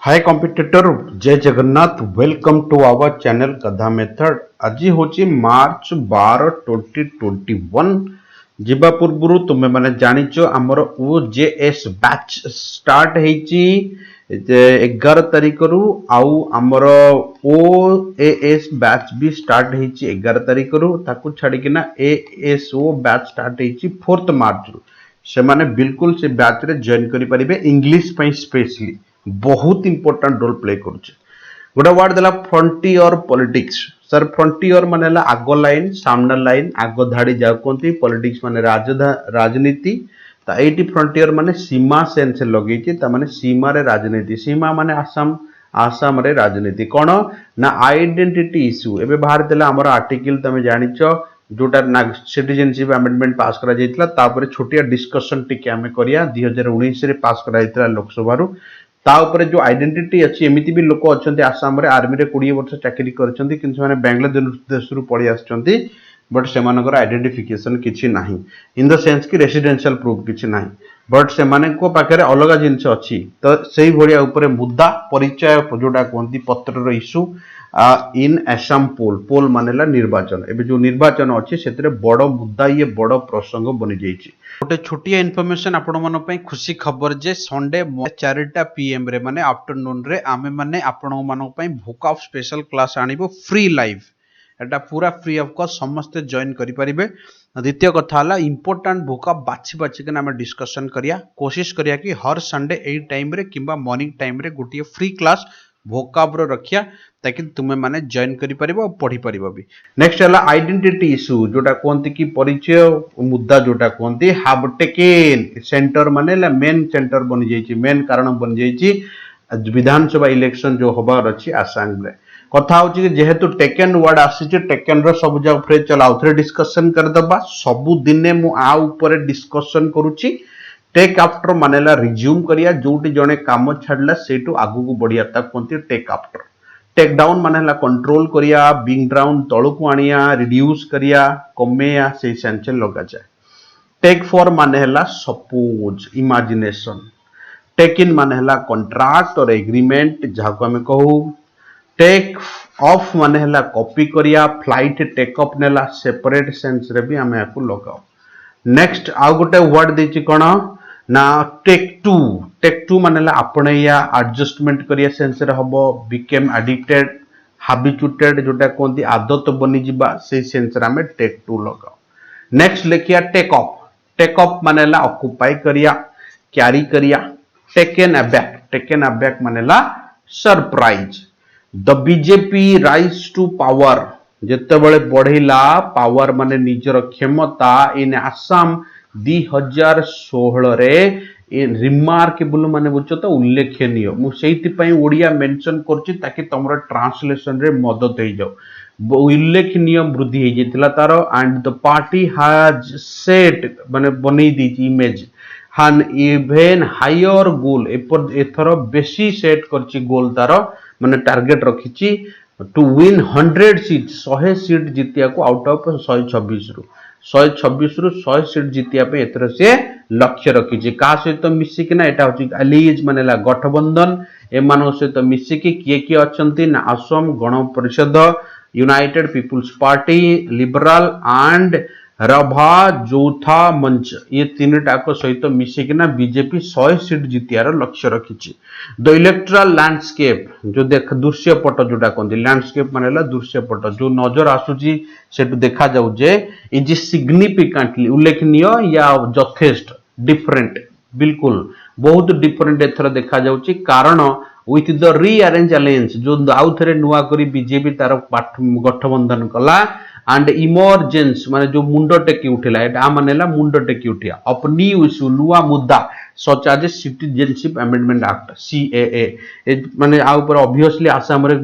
हाय competitor जय Jagannath welcome to our channel गधा method. आज होची मार्च 12 2021 जीवा पूर्व तुम्हें मैंने जानिचो आमर ओजेएस बैच स्टार्ट हेची 11 तारिख रु आउ आमर ओएएस बैच भी स्टार्ट हेची 11 तारिख रु ताकू छाड़ी किना एएसओ बैच स्टार्ट हेची 4 मार्च रु से माने बिल्कुल से बैच रे जॉइन करि परिबे इंग्लिश पई स्पेशली बहुत इंपोर्टेंट रोल प्ले करुचे। गोटे वर्ड देला फ्रंटियर पॉलिटिक्स। सर फ्रंटियर माने आगो लाइन सामना लाइन आगो धाड़ी जा कहते पॉलिटिक्स माने राजनीति ता एटी फ्रंटियर माने सीमा सेंस लगेची ता माने सीमा रे राजनीति सीमा माने आसाम आसाम रे राजनीति कोन ना आइडेंटिटी इश्यू एबे बाहर देला हमर आर्टिकल तमे जानिचो जोटा सिटीजनशिप अमेंडमेंट पास करा जायतिला तापर छोटिया डिस्कशन टिके हमें करिया 2019 रे पास करा जायतिला लोकसभा रु ता ऊपर जो आइडेंटिटी अच्छी एमिति भी लोक अच्छे आसाम रे आर्मी रे 20 वर्ष चाकरी करछंती किंतु माने बांग्लादेश रु पड़ी आछंती बट से मानकर आइडेंटिफिकेशन किछि नाही इन द सेंस कि रेसिडेंशियल प्रूफ किछि नाही बट से माने को पाखरे अलग जिंस अच्छी तो सेही भड़िया ऊपर मुद्दा परिचय जोटा कहती पत्र रो इश्यू इन आसाम पोल मानेला निर्वाचन एबे जो निर्वाचन अच्छी से बड़ मुद्दा ये बड़ प्रसंग बनी जाइए। गोटे छोटिया इनफॉरमेशन आपण मन पई खुशी खबर जे संडे 4टा पीएम रे माने आफ्टरनून रे आमे माने आपण मन पई भोकाफ स्पेशल क्लास आनिबो फ्री लाइव एटा पूरा फ्री ऑफ कॉस्ट समस्त जॉइन करि परिबे। द्वितीय कथा हला इंपोर्टेंट भोकाफ बाछि के नाम डिस्कशन करिया कोशिश करिया कि हर संडे एई टाइम रे किंबा मॉर्निंग टाइम रे गोटिए फ्री क्लास भोकाब रो रखिया ताकि तुमे माने जॉइन करि परिबो और पढ़ी परिबो भी। नेक्स्ट हला आइडेंटिटी इश्यू जोटा कोनती कि परिचय मुद्दा जोटा कोनती हैव टेकन सेंटर माने ला मेन सेंटर बनि जाईची मेन कारण बनि जाईची विधानसभा इलेक्शन जो होबार अछि आसाम रे कथा होची कि जेहेतु टेकन वर्ड आसीची टेकन रो सब जग फ्रे चलाउ थरे डिस्कशन कर दबा सब दिने मु आ ऊपर डिस्कशन करूची टेक आफ्टर मानेला रिज्यूम करिया जोटी जने काम छाडला सेटू आगु को बढ़िया तक कोनती टेक आफ्टर टेक डाउन मानेला कंट्रोल करिया बिंग डाउन तळु को आनिया रिड्यूस करिया कमेया से सेंचल लगा जाए। टेक फॉर मानेला सपोज इमेजिनेशन टेक इन मानेला कॉन्ट्रैक्ट और एग्रीमेंट जाको हमें कहू टेक ऑफ मानेला कॉपी करिया फ्लाइट टेक अप नेला सेपरेट सेंस रे भी हमें आपको लगाओ। नेक्स्ट आउ गोटे वर्ड देछि कोन ना टेक टू मानेला आपणैया एडजस्टमेंट करिया सेंस रे हबो बिकेम एडिक्टेड हैबिचुएटेड जोटा कोंती आदत बनि जिबा से सेंस रे हमें टेक टू लगाओ। नेक्स्ट लिखिया टेक अप मानेला ऑक्युपाई करिया कैरी करिया टेकन अबैक मानेला surprise. The BJP rise to power जेते बळे बढ़िला पावर माने निजर क्षमता इन आसाम 2016 रे रिमार्केबल माने बुझो तो उल्लेखनीय मु सेति पई ओडिया मेंशन करछि ताकि तमरा ट्रांसलेशन रे मदद हे जाओ उल्लेखनीय वृद्धि हे जेतला तार and the party has set माने बनै दी इमेज हान इवन हायर गोल एथर बेसी सेट करछि गोल तार माने टारगेट रखिछि टू विन 100 सीट 100 सीट जितिया को आउट ऑफ 126 रु 100 सीट जितिया पे एथर से लक्ष्य रखिछि का सहित मिसिक ना एटा होछि अलीज मानेला गठबंधन ए मानो सहित मिसिक किए किए अछंती ना Asom Gana Parishad United People's Party Liberal and Rabha Jotha Mancha ये तीनटा को सहित मिसिक ना बीजेपी 100 सीट जितियार लक्ष्य रखिछि। द इलेक्ट्रल लैंडस्केप जो देख दृश्य पट जोटा कहते लैंडस्केप मानेला दृश्य पट जो नजर आसुची सेटु देखा जाउ जे इज सिग्निफिकेंटली उल्लेखनीय या जथेष्ट डिफरेंट बिल्कुल बहुत डिफरेंट एथर देखा जाउची कारण विथ द रीअरेंज अलायंस जो आउ थरे नुवा करी बीजेपी तार गठबंधन कला एंड इमरजेंस माने जो मुंडो टेकी उठिला एटा मानेला मुंडो टेकी उठिया अपनी इश्यू नुवा मुद्दा such as citizenship amendment act CAA माने आ ऊपर ऑब्वियसली आसाम रे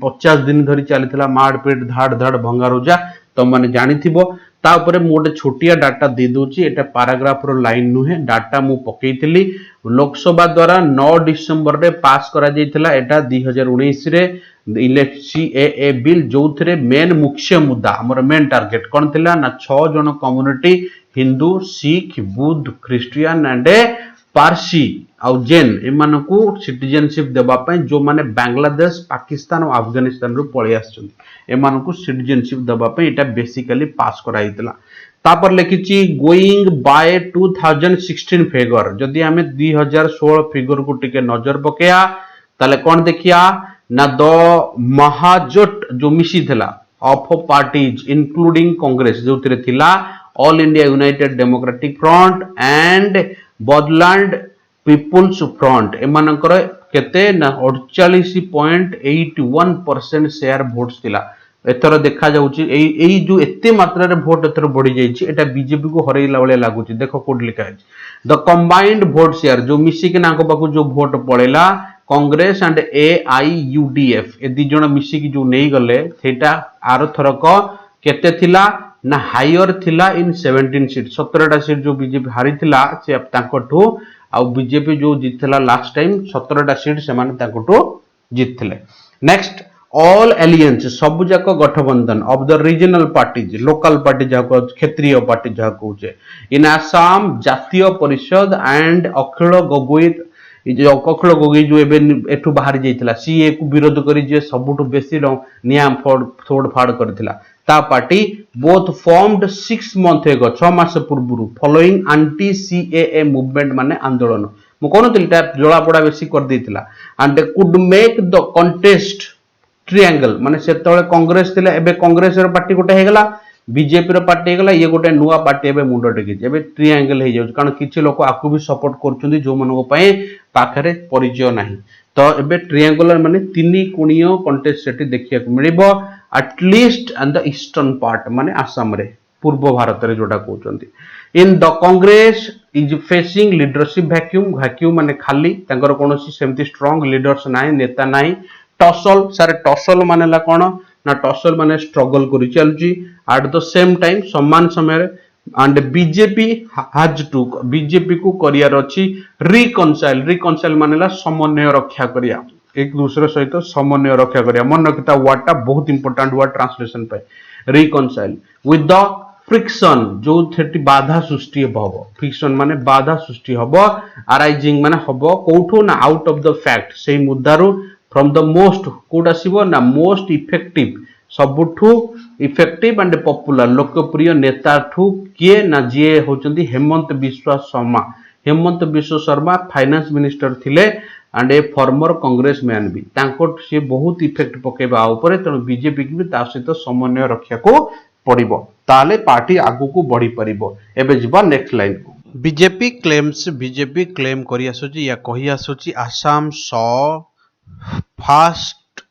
50 दिन धरी चलीथिला मारपेट धाड़ भंगा रोजा तो माने जानि थिबो ता ऊपर मु गोटे छोटिया डाटा दे दोची एटा पैराग्राफ रो लाइन नुहे डाटा मु पकेइथिली लोकसभा द्वारा 9 डिसेंबर रे पास करा जायथिला एटा 2019 रे सीएए बिल जोथरे मेन मुख्य मुद्दा हमर मेन टारगेट कोन थिला ना 6 जन community Hindu Sikh Buddha Christian and Parsi आउ जेन एमानकू सिटीजनशिप देबा पई जो माने बांग्लादेश पाकिस्तान और अफगानिस्तान रु पळे आछन एमानकू सिटीजनशिप देबा पई एटा बेसिकली पास कराइतला तापर लिखिची गोइंग बाय 2016 फिगर जदि हमें 2016 फिगर को टिके नजर पकेया ताले कोन देखिया ना द महाजोट जो मिसी थिला ऑफ पार्टीज इंक्लूडिंग कांग्रेस जो तिरे थिला All India United Democratic Front and Bodoland People's Front एमानकर केते ना 48.81% शेयर वोट्स थिला एथर देखा जाउची एई जो एते मात्रा रे वोट एथर बढ़ी जाईची एटा बीजेपी को हरैला वाले लागुची देखो कोड लिखा है द कंबाइंड वोट शेयर जो मिसी के नाको पाकू जो वोट पड़ेला कांग्रेस एंड एआईयूडीएफ ए दी जण मिसी की जो नेई गले सेटा आर थरक केते थिला ना हायर थिला इन 17 सीट 17टा सीट जो बीजेपी हारी थिला से तांकठू आ बीजेपी जो जीतला लास्ट टाइम 17टा सीट से माने तांकठू जीतले नेक्स्ट ऑल एलियंस सब जाक गठबंधन of the regional parties local party जाको क्षेत्रीय पार्टी जाको होचे इन आसाम जातीय परिषद एंड अखिल गगोई अखिल गगोई जो एबे एठू बाहर जाइतला सीए को विरोध करी जे सबुठू बेसी निया फोड़ फाड़ करथिला ता पार्टी बोथ फॉर्म्ड 6 मंथ एगो 6 मास पूर्व फॉलोइंग एंटी सीएए मूवमेंट माने आंदोलन मु कोनथिल ता जोला पड़ा बेसी कर देतिला and they could make the contest triangle माने सेतळे कांग्रेस थिले एबे कांग्रेस रो पार्टी गोटे हेगला बीजेपी रो पार्टी हेगला ये गोटे नुवा पार्टी एबे मुंडो टेकी एबे ट्रायंगल हे जाउ कारण किछि लोक आकु भी सपोर्ट करचुंदी जो मनको पय पाखरे परिचय नाही तो एबे ट्रायंगुलर माने तिनी कोणीय कंटेस्ट सेठी देखिया को मिलिबो at least and the eastern part माने आसाम रे पूर्व भारत रे जोटा कहउचंदी in the Congress is facing leadership vacuum माने खाली तांकर कोनोसी सेमती स्ट्रांग लीडर्स नाही नेता नाही टसल सारे टसल मानेला कोन ना टसल माने स्ट्रगल करि चलची एट द सेम टाइम समान समय रे and BJP has to BJP को करियर अछि रिकनसाइल मानेला समन्वय रक्षा करिया एक दूसरे सहित समन्वय रक्षा करिया मन रखता वर्ड टा बहुत इंपोर्टेंट वर्ड ट्रांसलेशन पे रिकनसाइल विथ द फ्रिक्शन जो थेटी बाधा सृष्टि हबो फ्रिक्शन माने बाधा सृष्टि हबो अराइजिंग माने हबो कोठो ना आउट ऑफ द फैक्ट सेही मुद्दारू फ्रॉम द मोस्ट कोड आसीबो ना मोस्ट इफेक्टिव सबुठू इफेक्टिव एंड पॉपुलर लोकप्रिय नेता ठू किए ना जे होचंदी हेमंत बिश्व शर्मा फाइनेंस मिनिस्टर थिले and a former Congress man भी तांको से बहुत इफेक्ट पकेबा ऊपर तेणु बीजेपी की भी ता सहित समन्वय रक्षा को पड़िबो ताले पार्टी आगु को बढ़ी परिबो एबे जिबा नेक्स्ट लाइन को बीजेपी क्लेम करि आसुची या कहि आसुची आसाम सॉ फास्ट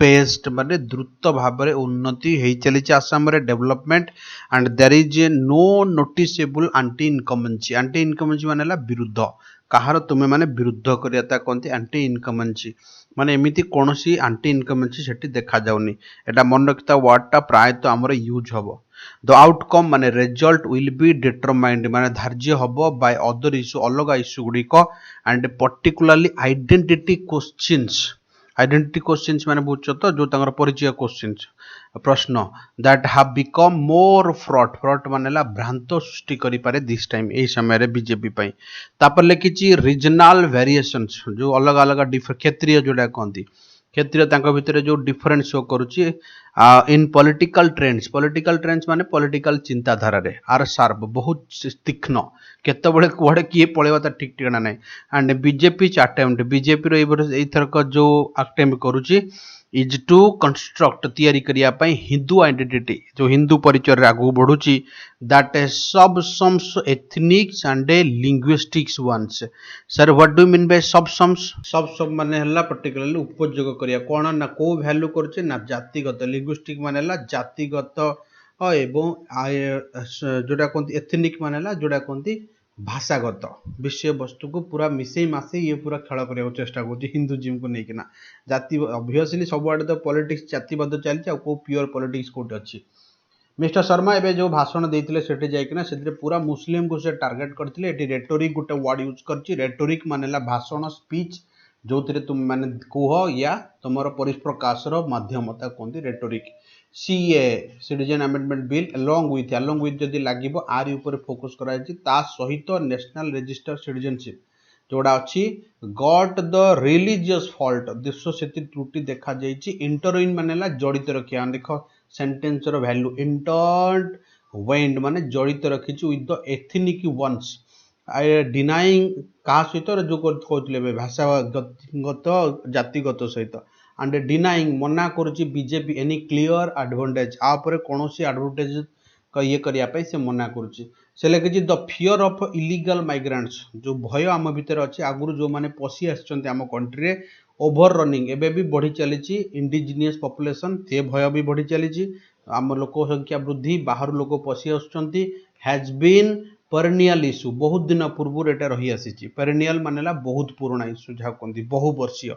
पेस्ट माने द्रुत भाव में उन्नति हो चली आसाम रे development and there is no noticeable anti incumbency माने विरुद्ध कहार तुम्हें माने विरुद्ध करियाता कहते एंटी इनकमेंसी माने एमिति कोनोसी एंटी इनकमेंसी सेठी देखा जाउनी एटा मन रखता वर्डटा प्रायतः हमर यूज हबो द आउटकम माने रिजल्ट विल बी डिटरमाइंड माने धार्य हबो बाय अदर इश्यू अलग इश्यू गुडी को एंड पर्टिकुलरली आइडेंटिटी क्वेश्चंस माने बुझो तो जो तंगर परिचय क्वेश्चंस प्रश्न that have become more fraud मानेला भ्रांत सृष्टि करि पारे दिस टाइम ए समय रे बीजेपी पई तापर लेकिची रीजनल वेरिएशंस जो अलग अलग क्षेत्रीय जोडा कहंती क्षेत्रीय तांको भितरे जो डिफरेंट शो करूची इन पॉलिटिकल ट्रेंड्स माने पॉलिटिकल चिंताधारा रे आर शार्प बहुत तीक्ष्ण केते बळे कोडे किए पळेवा ता ठीक ठिकाना नै एंड बीजेपी अटेम्प्ट बीजेपी रो एथरक जो अटेम्प्ट करूची इज टू कंस्ट्रक्ट तैयारी करिया पई हिंदू आइडेंटिटी जो हिंदू परिचय रे आगु बढ़ुची that subsumes ethnics and linguistics ones sir what do mean by sub माने हला पर्टिकुलरली उपयोग करिया कोन ना को वैल्यू करचे ना जातिगत लिंग्विस्टिक माने हला जातिगत एवं जोडा कोंती एथनिक माने हला जोडा कोंती भाषागत विषय वस्तु को पूरा मिसई मासे ये पूरा खेल करने चेष्टा कर हिंदुजिम को लेकिन जाति ऑब्वियसली सब आड़े तो पॉलिटिक्स जातिवाद चलती को प्योर पॉलिटिक्स कोट अच्छी मिस्टर शर्मा एबे जो भाषण देते सेठी जाइकिना से पूरा मुस्लिम को से टार्गेट करथिले एटी रेटोरिक गोटे वर्ड यूज करछि रेटोरिक मानेला भाषण स्पीच जो तुम माने कुह या तुमर परिप्रकाशर माध्यम ता कोंती rhetoric CA citizen amendment bill along with जदि लागिबो आर ऊपर फोकस करा ता सहित नेशनल रजिस्टर सिटीजनशिप जोड़ा अच्छी गॉट द रिलीजियस फॉल्ट दृश्य से त्रुटि देखा जाइए इंटरविन माने जड़ित रखा देख सेंटेंस रो वैल्यू इंटरवेंड माने जड़ित रखी with the ethnic ones denying क्या सहित जो कहते भाषागत जातिगत सहित एंड डिनाइंग मना करुच्ची बीजेपी एनी क्लियर एडवांटेज आपर कौन एडवांटेज ये करने से मना करुच्ची से लिखी the fear of illegal migrants जो भय आम भितर अच्छे आगुरी जो मैंने पशि आम कंट्री ओभर रनिंग एवं भी बढ़ी चली इंडिजिनियस पॉपुलेशन से भय भी बढ़ी चली आम लोक संख्या वृद्धि बाहर लोक पशि आज बीन पेरेनियल इश्यू बहुत दिन पूर्व एटा रही आसी पेरेनियल मानेला बहुत पुराना इश्यू जहाँ कहते बहु वर्षीय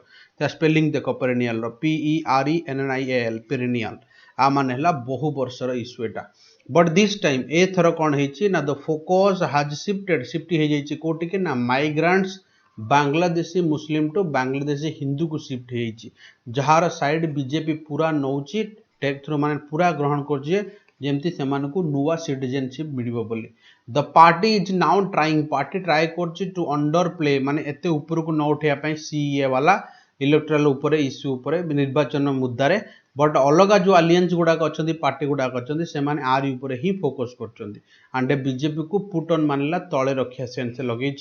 स्पेलिंग देख पेरेनियल PERENIAL पेरेनियल आ माने बहु वर्षर issue Etah but this time ए थर कौन है ना द फोकस हाज शिफ्ट हो जाइए कोटिके ना माइग्रांट्स बांग्लादेशी मुस्लिम टू बांग्लादेशी हिंदू को शिफ्ट हो जार साइड बीजेपी पूरा नौची टेक थ्रू माने पूरा ग्रहण कर जेमती से नुआ सिटीजनशिप मिल बोली the party is now trying party try कर टू अंडर प्ले माने एते ऊपर को न उठाई सीए वाला इलेक्ट्राल उपर इश्यू उपर निर्वाचन मुद्दारे बट अलग जो आलियंस गुड़ाक अच्छा पार्टी गुड़ाक अच्छा से आर उपर ही फोकस कर बीजेपी को पुट ऑन मानला तले रखा सेन्स लगे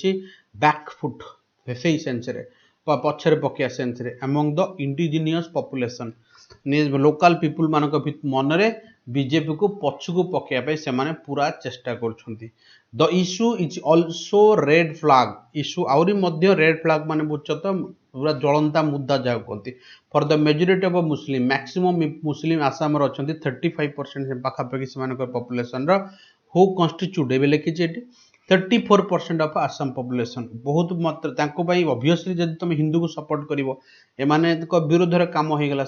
बैकफुट से सेन्स पछरे पकड़ा sense among the indigenous population local people मान मनरे बीजेपी को पछकू पकड़ा से पूरा चेष्टा कर the issue is also red flag issue आहरी रेड फ्लैग माने बुझ तो पूरा ज्वलंता मुद्दा जहाँ कहते for the majority of Muslim maximum Muslim Assam अच्छा 35% पाखापाखि से पॉपुलेशन हु कन्स्टिट्यूट ए लिखी 34% ऑफ आसाम पॉपुलेशन बहुत मात्र ऑब्वियसली जब तुम हिंदू को सपोर्ट कर विरोध में कम हो गला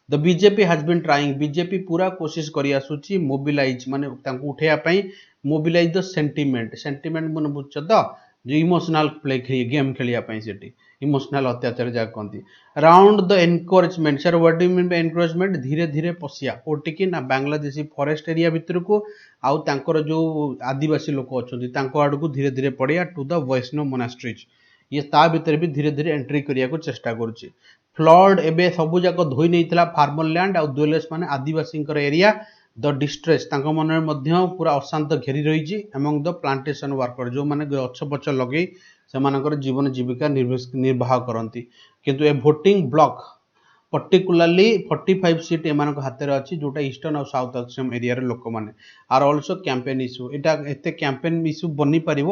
the BJP has been trying BJP पूरा कोशिश कर आसुची मोबिलाइज माने उठाई मोबिलाइज द सेंटिमेंट मन बुझ तो जो इमोशनल प्ले गेम खेलियापी इमोशनल अत्याचार जहाँ कहती round the encouragement sir what do mean bye encouragement धीरे धीरे पशिया कोटिकी ना बांग्लादेशी फॉरेस्ट एरिया भितर को आउर जो आदिवासी लोक अच्छा आड़ को धीरे धीरे पड़िया टू द वैष्णव मोनास्ट्रीज ये ता भीतर भी धीरे धीरे एंट्री करने को चेष्टा करुच्ची फ्लड एवं सबूक धोई नहीं फार्मर लैंड आउ दुलेस माने आदिवासी एरिया द डिस्ट्रेस मन में पूरा अशांत घेरी रही एमंग द प्लांटेशन वर्कर जो मैंने गछ पछ लगे से जीवन जीविका निर्वाह करती किंतु ए भोटिंग ब्लॉक पर्टिकुलाली 45 सीट एम हाथ में अच्छी जोटा ईस्टर्न और साउथ आसाम एरिया लोक मैंने आर ऑल्सो कैंपेन इश्यू यहाँ एत कैंपेन इश्यू बनी पार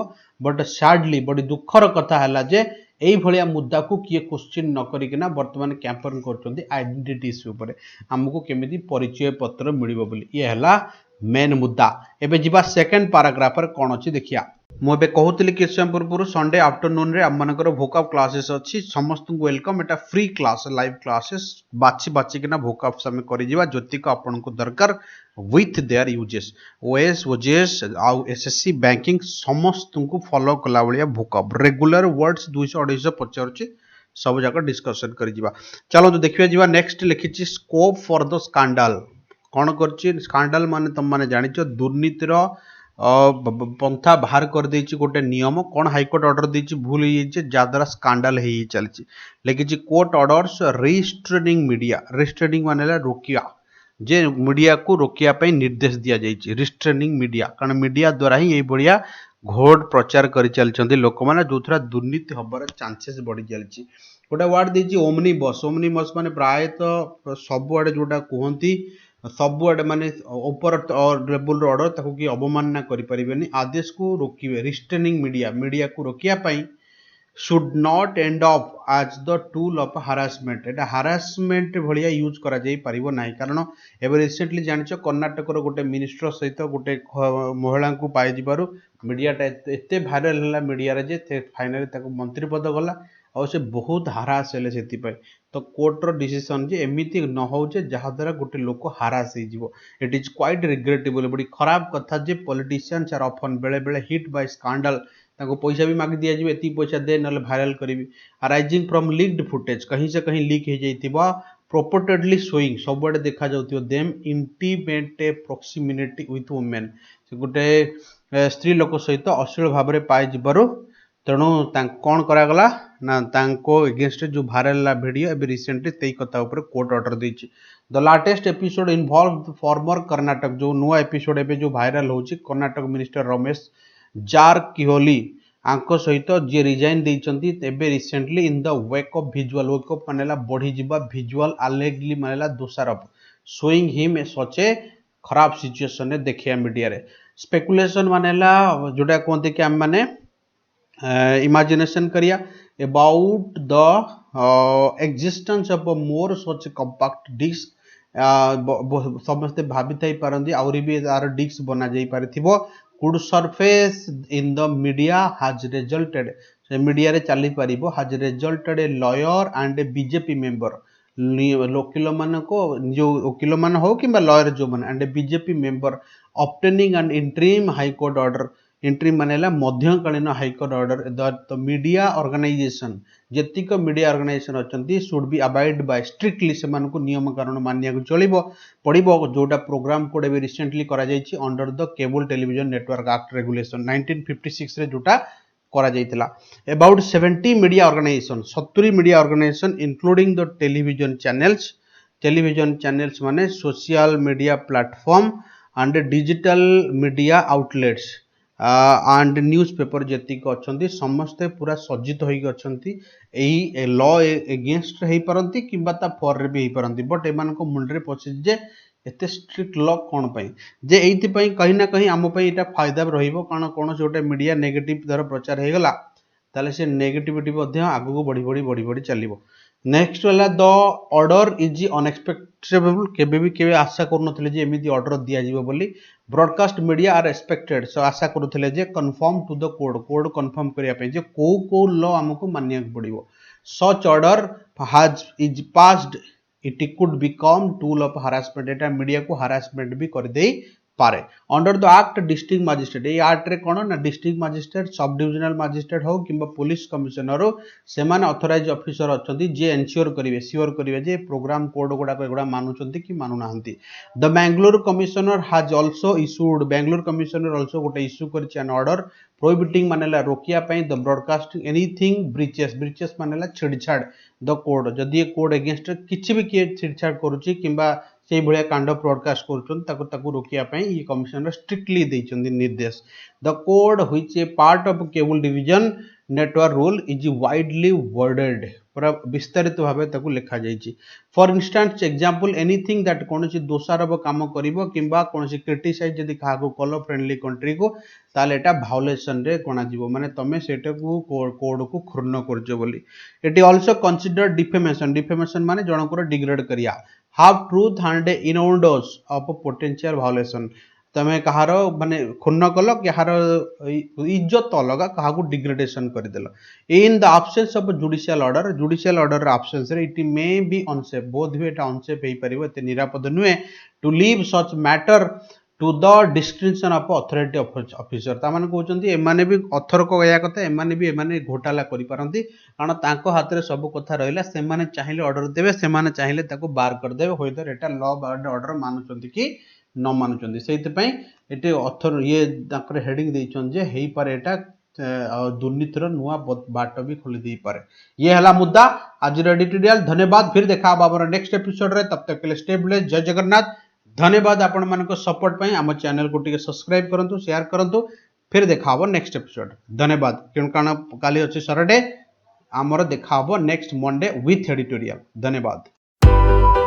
बट सैडली बड़ी दुखर कथा है जे यही भाया मुद्दा को किए क्वेश्चन न करना बर्तमान कैंपेन कर आइडेंटिटी इश्यू पर आमको केमी परिचय पत्र मिल ये है मेन मुद्दा एबे जीवा सेकंड पैराग्राफ कौन अच्छी देखिया मुझे कहूली कि समय पूर्व संडे आफ्टरनून रे आम मनकर भोकाब क्लासेस अच्छी समस्त वेलकम एटा फ्री क्लास लाइव क्लासेस बाछी बाछिकिना भोकाब आम कर ज्योतिक आपन को दरकार विथ देयर यूजेस ओएस ओजेएस आउ एसएससी बैंकिंग समस्त को फॉलो कला भाया भोकाब रेगुलर वर्ड्स 200-250 पचार सब जाक डिस्कसन कर चलो तो देखिए जी नेक्स्ट लिखी स्कोप फॉर द स्कैंडल कौन कर स्कैंडल माने तुम माने जानिछ दुर्नीतिर पंथा बाहर कर देछि गोटे नियम कौन हाईकोर्ट ऑर्डर देछि भूल हो जद्वारा स्कैंडल हो चली लिखी court orders restraining media restraining माने रोकिया जे मीडिया को रोकिया निर्देश दि जाइए रिस्ट्रेनिंग मीडिया कारण मीडिया द्वारा ही भाया घोर प्रचार कर चलते लोक मैंने जो थोड़ा दुर्नीति हबार चांसेस बढ़ी चलती गोटे वार्ड देछि ओमनी बस माने प्रायतः सबुआड़े जोटा कहती सबुआड़े माने ऊपर लेवल ऑर्डर ताको कि अवमानना करें आदेश को रोकवे रिस्ट्रेनिंग मीडिया मीडिया को रोकियापाई should not end up as the tool of harassment एटा हारासमेंट भाया यूज करा जाई परिबो नाही कारण एबे रिसेंटली जानिछ कर्नाटक गोटे मिनिस्टर सहित गोटे महिला को पाई जिबारु मीडियाटा एते भाइराल होला मीडिया रे जे फाइनली ताको मंत्री पद गला और से बहुत हारास हेले सेति पाई तो कोर्टर डिसीजन जे एमिति न हो जे जहा द्वारा गोटे लोक हारास हो जिवो इट इज क्वाइट रिग्रेटेबल बड़ी खराब कथा जे पॉलिटिशियंस आर ऑफन बेले बेले हिट बाय स्कैंडल ताको पैसा भी मांग दिया जिवे एति पैसा दे नले वायरल करिवि अराइजिंग फ्रॉम लीक्ड फुटेज कहीं से कहीं लीक हो जाइतिबा प्रोपोर्टेडली शोइंग सबुआडे देखा जाउतिबो them intimate proximity with women से गोटे स्त्री लोक सहित अश्लील भाव में पाई जिबारु तेणु कौन करागला ना एगेंस्ट जो भाइराल वीडियो एबे रिसेंटली तेई कथा ऊपर कोर्ट ऑर्डर देछि। The latest episode involve former Karnataka जो नुआ एपिसोड एबे जो भाइराल होछि कर्नाटक मिनिस्टर रमेश जारकिहोली आंको सहित जी रिजाइन देइचंती एबे recently in the wake of visual wake of मानेला बढ़ी जिबा विजुअल अलेगली मानेला दोषारोप शोइंग हिम सच ए खराब सिचुएशन ने देखिया मीडिया रे स्पेकुलेशन मानेला जोटा कहते कि आम माने इमेजिनेशन करिया about the existence of more such compact disc समस्ते भाभी थाई पारंती आउरी भी तार डिस्क बना जाई पारिथिबो could surface in the media has resulted से मीडिया रे चली पारिबो has resulted a lawyer and a BJP member वकील मान को जो वकील मान हो कि लॉयर जो मान and BJP member obtaining and interim high court order interim मानेला मध्यकालीन high court order the media organisation जेतिक मीडिया ऑर्गेनाइजेशन अछंती should be abide by strictly से मान को नियम कानून मानिया को चलिबो पड़िबो जोटा प्रोग्राम कोड भी रिसेंटली करा जायछि under the cable television network act regulation 1956 रे जोटा करा जायतिला about 70 media organisation 70 media organisation including the television channels माने social media platform and digital media outlets and newspaper जेतिक अछंती समस्ते पूरा सज्जित होई अछंती एही लॉ एगेंस्ट हेई परंती किबा ता फॉर रे भी हेई परंती बट एमान को मुंडरे पछि जे एते स्ट्रिक्ट लॉ कोन पई जे एइति पई कहीं ना कहीं आम पई एटा फायदा रहिबो कारण कोन जोटे मीडिया नेगेटिव दर प्रचार हे गला ताले से नेगेटिविटी मध्ये आगु बढ़ी चलिबो नेक्स्ट वाला द ऑर्डर इज अनएक्सपेक्टेबल केबे भी केबे आशा करनथले जे एमिति ऑर्डर दिया जिवो बोली broadcast media are expected so आशा करूथले जे confirm to the code confirm करिया पे जे को लॉ हमको मानिया पड़िबो such order has is passed it could become tool of harassment एटा मीडिया को हरासमेंट भी कर देई पारे under the act district magistrate ए एक्ट रे कोन ना district magistrate sub divisional magistrate हो किबा पुलिस कमिश्नर हो से माने ऑथराइज ऑफिसर अछंती जे एन्श्योर करिवे जे प्रोग्राम कोड गुडा को एगुडा मानुचंती कि मानु नाहंती the Bengaluru commissioner has also issued Bengaluru commissioner also गोटे इशू करछि एन ऑर्डर प्रोहिबिटिंग मानेला रोकिया पई द ब्रॉडकास्टिंग एनीथिंग ब्रीचेस मानेला छेड़छाड़ द कोड जदि कोड अगेंस्ट किछि भी किए छेड़छाड़ करूछि किबा से भलिया कांड ब्रॉडकास्ट करूँ रोकिया ये कमिशनर स्ट्रिक्टली देइचंदी निर्देश the code which a part of cable division network rule is widely worded पूरा विस्तारित भाबे ताकू लिखा जाइछि for instance example anything that कोनोसी दोषारोप काम करिवो किबा कोनोसी क्रिटिसाइज जदि काहाको कलो फ्रेंडली कंट्री को ताले एटा वायोलेशन रे कोना जीवो माने तमे सेटा को कोड को क्षुण्ण करजो बोली इट आल्सो कंसीडर डिफेमेशन माने जनकर डिग्रेड करिया half truth and innuendos of potential violation तमे कहार माने क्षुण्ण कल कहार इज्जत अलगा कहा डिग्रेडेशन करदेल in the absence of judicial order absence रे इट मे बी अनसेफ बोध भी एटा अनसेफ हेई परिबो एते निरापद नुहे to leave such matter to the description of authority officer ता माने कहउचंती एमाने भी अथर को गया कथा एमाने घोटाला करि पारंती कारण तांको हाथ रे सब कथा रहिला से माने चाहिले ऑर्डर देबे से माने चाहिले ताको बार कर देबे होइदर एटा लॉ एंड ऑर्डर मानुचंती कि न मानुचंती सेति पई एटे अथर ये ताकर हेडिंग दैछन जे हेई पारे एटा दुर्नीतिर नुआ बाट भी खोली दे पारे ये हला मुद्दा आज एडिटोरियल धन्यवाद फिर देखा हमर नेक्स्ट एपिसोड रे तब तक के लिए स्टे ब्लेस्ड जय जगन्नाथ धन्यवाद आपण मानको सपोर्ट पई हम चैनल को टिके सब्सक्राइब करंतु शेयर करंतु फिर देखा हबो नेक्स्ट एपिसोड धन्यवाद कारण काली अछि सैटरडे हमर देखा हबो नेक्स्ट मंडे विथ एडिटोरियल धन्यवाद।